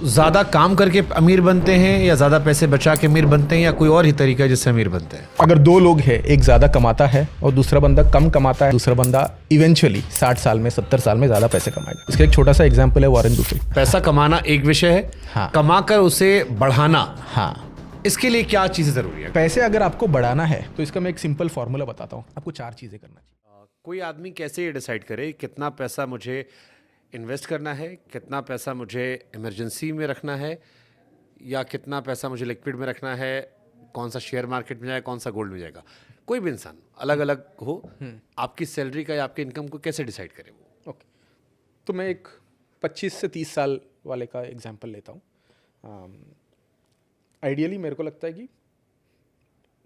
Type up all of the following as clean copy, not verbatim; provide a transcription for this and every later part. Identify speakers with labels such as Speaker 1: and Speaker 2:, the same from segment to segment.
Speaker 1: ज़्यादा काम करके अमीर बनते हैं या ज़्यादा पैसे बचा के अमीर बनते हैं या कोई और ही तरीका है जिससे अमीर बनते हैं?
Speaker 2: अगर दो लोग हैं, एक ज़्यादा कमाता है और दूसरा बंदा कम कमाता है, दूसरा बंदा इवेंचुअली 60 साल में 70 साल में ज़्यादा पैसे कमाएगा। इसका एक छोटा सा एग्जाम्पल है वॉरेन बफेट।
Speaker 1: पैसा कमाना एक विषय है,
Speaker 2: हाँ।
Speaker 1: कमाकर उसे बढ़ाना,
Speaker 2: हाँ,
Speaker 1: इसके लिए क्या चीज़ें ज़रूरी है?
Speaker 2: पैसे अगर आपको बढ़ाना है तो इसका मैं एक सिंपल फॉर्मूला बताता हूँ। आपको 4 चीज़ें करना चाहिए।
Speaker 1: कोई आदमी कैसे ये डिसाइड करे कितना पैसा मुझे इन्वेस्ट करना है, कितना पैसा मुझे इमरजेंसी में रखना है, या कितना पैसा मुझे लिक्विड में रखना है, कौन सा शेयर मार्केट में जाएगा, कौन सा गोल्ड में जाएगा? कोई भी इंसान अलग अलग हो, आपकी सैलरी का या आपके इनकम को कैसे डिसाइड करे वो?
Speaker 2: ओके, तो मैं एक 25 से 30 साल वाले का एग्जाम्पल लेता हूँ। आइडियली मेरे को लगता है कि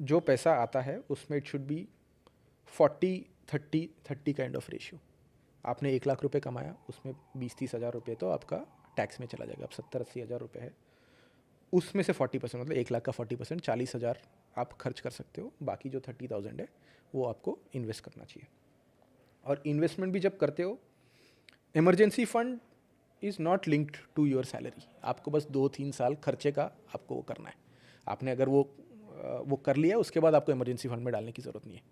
Speaker 2: जो पैसा आता है उसमें it should be 40-30 kind of ratio. आपने 1 लाख रुपए कमाया, उसमें 20-30 हज़ार रुपये तो आपका टैक्स में चला जाएगा। अब 70-80 हज़ार रुपये है, उसमें से 40% मतलब 1 लाख का 40% 40 हज़ार आप खर्च कर सकते हो। बाकी जो 30,000 है वो आपको इन्वेस्ट करना चाहिए। और इन्वेस्टमेंट भी जब करते हो, emergency fund is not linked to your salary. आपको बस 2-3 साल खर्चे का आपको वो करना है। आपने अगर वो कर लिया, उसके बाद आपको इमरजेंसी फंड में डालने की ज़रूरत नहीं है।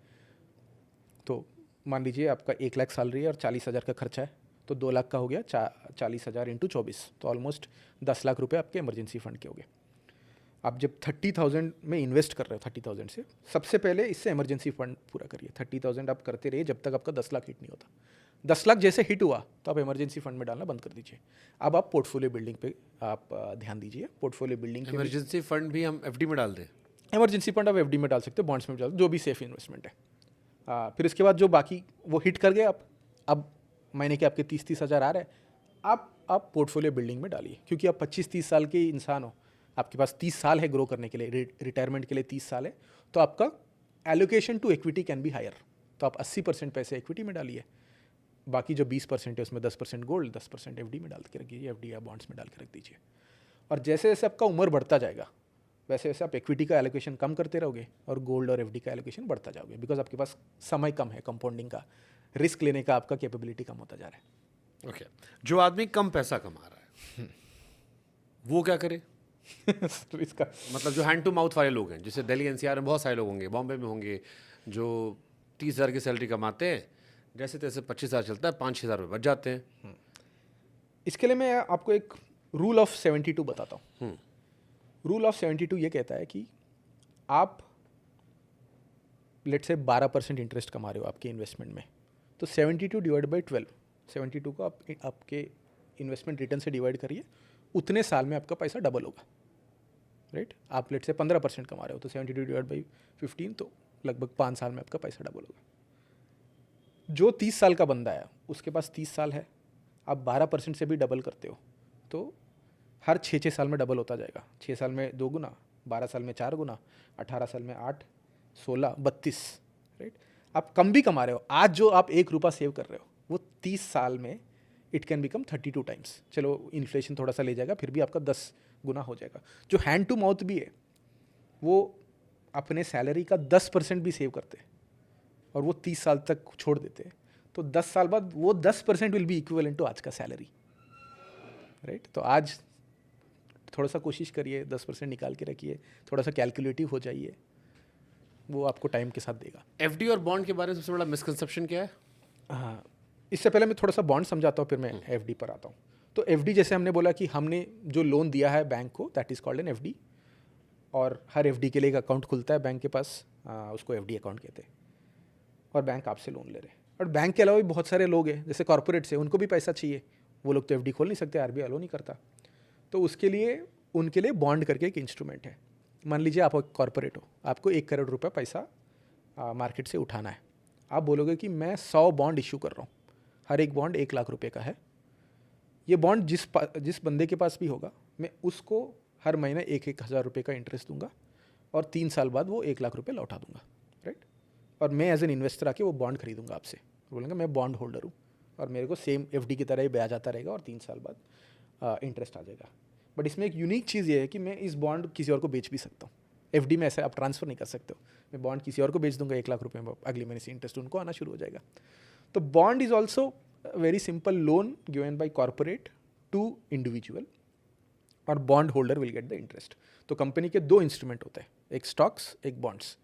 Speaker 2: तो मान लीजिए आपका 1 लाख सैलरी है और 40 हज़ार का खर्चा है, तो 2 लाख का हो गया 40 हज़ार इंटू 24, तो ऑलमोस्ट 10 लाख रुपए आपके इमरजेंसी फंड के हो गए। आप जब 30,000 में इन्वेस्ट कर रहे हो, 30,000 से सबसे पहले इससे इमरजेंसी फंड पूरा करिए। 30,000 आप करते रहिए जब तक आपका 10 लाख हिट नहीं होता। 10 लाख जैसे हिट हुआ तो आप इमरजेंसी फंड में डालना बंद कर दीजिए। अब आप पोर्टफोलियो बिल्डिंग पे आप ध्यान दीजिए। पोर्टफोलियो बिल्डिंग के
Speaker 1: इमरजेंसी फंड भी हम एफडी में डाल दें?
Speaker 2: इमरजेंसी फंड आप एफडी में डाल सकते हो, बॉन्ड्स में डाल, जो भी सेफ इन्वेस्टमेंट है। फिर इसके बाद जो बाकी वो हिट कर गए, आप अब महीने के आपके 30-30 हज़ार आ रहे हैं, आप पोर्टफोलियो बिल्डिंग में डालिए। क्योंकि आप 25-30 साल के इंसान हो, आपके पास 30 साल है ग्रो करने के लिए, रिटायरमेंट के लिए 30 साल है, तो आपका allocation to equity can be higher. तो आप 80% पैसे इक्विटी में डालिए, बाकी जो 20% है उसमें 10% गोल्ड, 10% एफडी में डाल के रख दीजिए, एफडी या बॉन्ड्स में डाल के रख दीजिए। और जैसे जैसे आपका उम्र बढ़ता जाएगा वैसे वैसे आप इक्विटी का एलोकेशन कम करते रहोगे और गोल्ड और एफडी का एलोकेशन बढ़ता जाओगे, बिकॉज आपके पास समय कम है, कंपाउंडिंग का, रिस्क लेने का आपका कैपेबिलिटी कम होता जा रहा है।
Speaker 1: ओके, जो आदमी कम पैसा कमा रहा है वो क्या करे?
Speaker 2: इसका
Speaker 1: मतलब जो हैंड टू माउथ वाले लोग हैं, जैसे दिल्ली एनसीआर में बहुत सारे लोग होंगे, बॉम्बे में होंगे, जो 30 हज़ार की सैलरी कमाते हैं, जैसे तैसे 25 हज़ार चलता है, 5-6 हज़ार रुपये बच जाते हैं।
Speaker 2: इसके लिए मैं आपको एक रूल ऑफ 72 बताता हूँ। रूल ऑफ 72 ये कहता है कि आप लेट से 12% इंटरेस्ट कमा रहे हो आपके इन्वेस्टमेंट में, तो 72 डिवाइड बाई 12, 72 को आप आपके इन्वेस्टमेंट रिटर्न से डिवाइड करिए, उतने साल में आपका पैसा डबल होगा, राइट? आप लेट से 15% कमा रहे हो, तो 72 डिवाइड बाई 15, तो लगभग 5 साल में आपका पैसा डबल होगा। जो 30 साल का बंदा है उसके पास 30 साल है, आप 12% से भी डबल करते हो तो हर 6 साल में डबल होता जाएगा। 6 साल में 2 गुना, 12 साल में 4 गुना, 18 साल में 8, 16, 32, राइट? आप कम भी कमा रहे हो, आज जो आप 1 रुपया सेव कर रहे हो वो 30 साल में इट कैन बिकम 32 टाइम्स। चलो इन्फ्लेशन थोड़ा सा ले जाएगा, फिर भी आपका 10 गुना हो जाएगा। जो हैंड टू माउथ भी है वो अपने सैलरी का 10% भी सेव करते हैं और वो 30 साल तक छोड़ देते हैं, तो 10 साल बाद वो 10% विल बी इक्विवेलेंट टू आज का सैलरी, राइट? तो आज थोड़ा सा कोशिश करिए, 10% निकाल के रखिए, थोड़ा सा कैलकुलेटिव हो जाइए, वो आपको टाइम के साथ देगा।
Speaker 1: एफडी और बॉन्ड के बारे में सबसे बड़ा मिसकंसेप्शन क्या है?
Speaker 2: हाँ, इससे पहले मैं थोड़ा सा बॉन्ड समझाता हूँ, फिर मैं एफडी पर आता हूँ। तो एफडी जैसे हमने बोला कि हमने जो लोन दिया है बैंक को, that is called an FD, और हर एफडी के लिए एक अकाउंट खुलता है बैंक के पास, उसको एफडी अकाउंट कहते हैं, और बैंक आपसे लोन ले रहे हैं। और बैंक के अलावा भी बहुत सारे लोग हैं, जैसे कॉर्पोरेट्स हैं, उनको भी पैसा चाहिए, वो लोग तो एफडी खोल नहीं सकते, आरबीआई अलो नहीं करता, तो उसके लिए उनके लिए बॉन्ड करके एक इंस्ट्रूमेंट है। मान लीजिए आप एक कॉर्पोरेट हो, आपको 1 करोड़ रुपये पैसा मार्केट से उठाना है। आप बोलोगे कि मैं 100 बॉन्ड इशू कर रहा हूँ, हर एक बॉन्ड 1 लाख रुपए का है। ये बॉन्ड जिस बंदे के पास भी होगा, मैं उसको हर महीने 1-1 हज़ार रुपये का इंटरेस्ट दूंगा और 3 साल बाद वो 1 लाख रुपये लौटा दूंगा, राइट? और मैं एज एन इन्वेस्टर आके वो बॉन्ड खरीदूंगा आपसे, बोलेंगे मैं बॉन्ड होल्डर हूँ और मेरे को सेम एफडी की तरह ही ब्याज आता रहेगा और 3 साल बाद इंटरेस्ट आ जाएगा। बट इसमें एक यूनिक चीज़ ये है कि मैं इस बॉन्ड किसी और को बेच भी सकता हूँ। एफडी में ऐसे आप ट्रांसफ़र नहीं कर सकते हो, मैं बॉन्ड किसी और को बेच दूंगा 1 लाख रुपये में, अगले महीने से इंटरेस्ट उनको आना शुरू हो जाएगा। तो bond is also very simple loan given by corporate to individual, और bond holder will get the interest. तो कंपनी के दो इंस्ट्रूमेंट होते हैं, एक स्टॉक्स, एक बॉन्ड्स।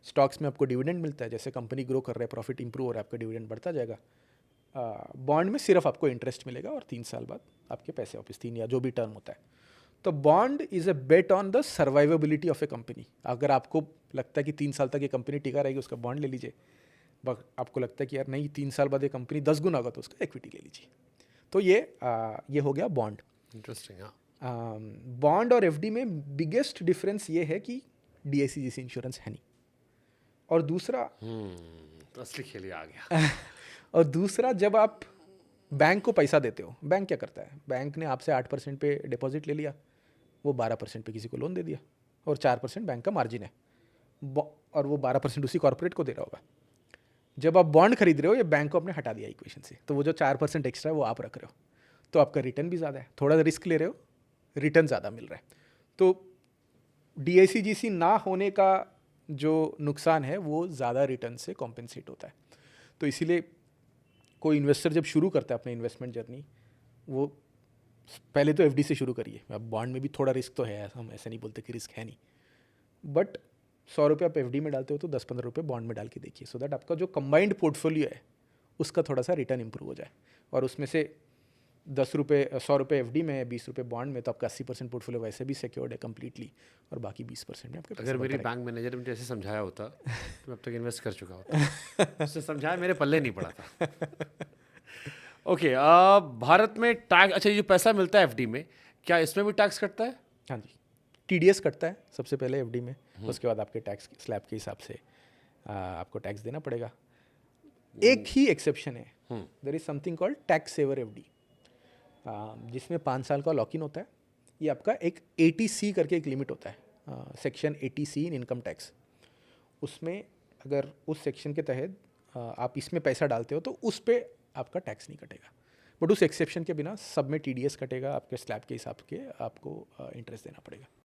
Speaker 2: स्टॉक्स में आपको डिविडेंड मिलता है, जैसे कंपनी ग्रो कर रहा है, प्रॉफिट इंप्रूव हो रहा है, आपका डिविडेंड बढ़ता जाएगा। बॉन्ड में सिर्फ आपको इंटरेस्ट मिलेगा और 3 साल बाद आपके पैसे वापस, 3 या जो भी टर्म होता है। तो bond is a bet on the survivability of A company. अगर आपको लगता है कि 3 साल तक ये कंपनी टिका रहेगी, उसका बॉन्ड ले लीजिए। आपको लगता है कि यार नहीं, 3 साल बाद ये कंपनी 10 गुना होगा, तो उसका इक्विटी ले लीजिए। तो ये हो गया बॉन्ड।
Speaker 1: इंटरेस्टिंग। हाँ,
Speaker 2: बॉन्ड और एफडी में बिगेस्ट डिफरेंस ये है कि डीआईसी जैसी इंश्योरेंस है नहीं। और दूसरा
Speaker 1: तो असली खेल ही आ गया।
Speaker 2: और दूसरा, जब आप बैंक को पैसा देते हो, बैंक क्या करता है, बैंक ने आपसे 8% पे डिपॉजिट ले लिया, वो 12% पे किसी को लोन दे दिया, और 4% बैंक का मार्जिन है, और वो 12% उसी कॉर्पोरेट को दे रहा होगा। जब आप बॉन्ड खरीद रहे हो, ये बैंक को आपने हटा दिया इक्वेशन से, तो वो जो 4% एक्स्ट्रा है वो आप रख रहे हो, तो आपका रिटर्न भी ज़्यादा है। थोड़ा रिस्क ले रहे हो, रिटर्न ज़्यादा मिल रहा है। तो डीआईसीजीसी ना होने का जो नुकसान है वो ज़्यादा रिटर्न से कॉम्पेंसेट होता है। तो इसीलिए कोई इन्वेस्टर जब शुरू करता है अपनी इन्वेस्टमेंट जर्नी, वो पहले तो एफडी से शुरू करिए। अब बॉन्ड में भी थोड़ा रिस्क तो है, हम ऐसा नहीं बोलते कि रिस्क है नहीं, बट 100 रुपये आप एफडी में डालते हो तो 10-15 रुपये बॉन्ड में डाल के देखिए, सो दैट आपका जो कंबाइंड पोर्टफोलियो है उसका थोड़ा सा रिटर्न इंप्रूव हो जाए। और उसमें से 100 रुपये एफडी में, 20 रुपये बॉन्ड में, तो आपका 80% पोर्टफोलियो वैसे भी सिक्योर्ड है कम्प्लीटली, और बाकी 20% में आपके पैसे
Speaker 1: अगर मेरी
Speaker 2: बढ़ते
Speaker 1: बैंक मैनेजर ने मुझे ऐसे समझाया होता तो मैं अब तक इन्वेस्ट कर चुका होता। उससे समझाया, मेरे पल्ले नहीं पड़ा था। ओके, भारत में टैक्स, अच्छा ये जो पैसा मिलता है एफडी में, क्या इसमें भी टैक्स कटता है?
Speaker 2: हाँ जी, टीडीएस कटता है सबसे पहले एफडी में, उसके बाद आपके टैक्स स्लैब के हिसाब से आपको टैक्स देना पड़ेगा। एक ही एक्सेप्शन है, there is something called tax saver FD, जिसमें 5 साल का लॉक इन होता है। ये आपका एक 80C करके एक लिमिट होता है, सेक्शन 80C इन इनकम टैक्स। उसमें अगर उस सेक्शन के तहत आप इसमें पैसा डालते हो तो उस पर आपका टैक्स नहीं कटेगा, बट उस एक्सेप्शन के बिना सब में टीडीएस कटेगा, आपके स्लैब के हिसाब के आपको इंटरेस्ट देना पड़ेगा।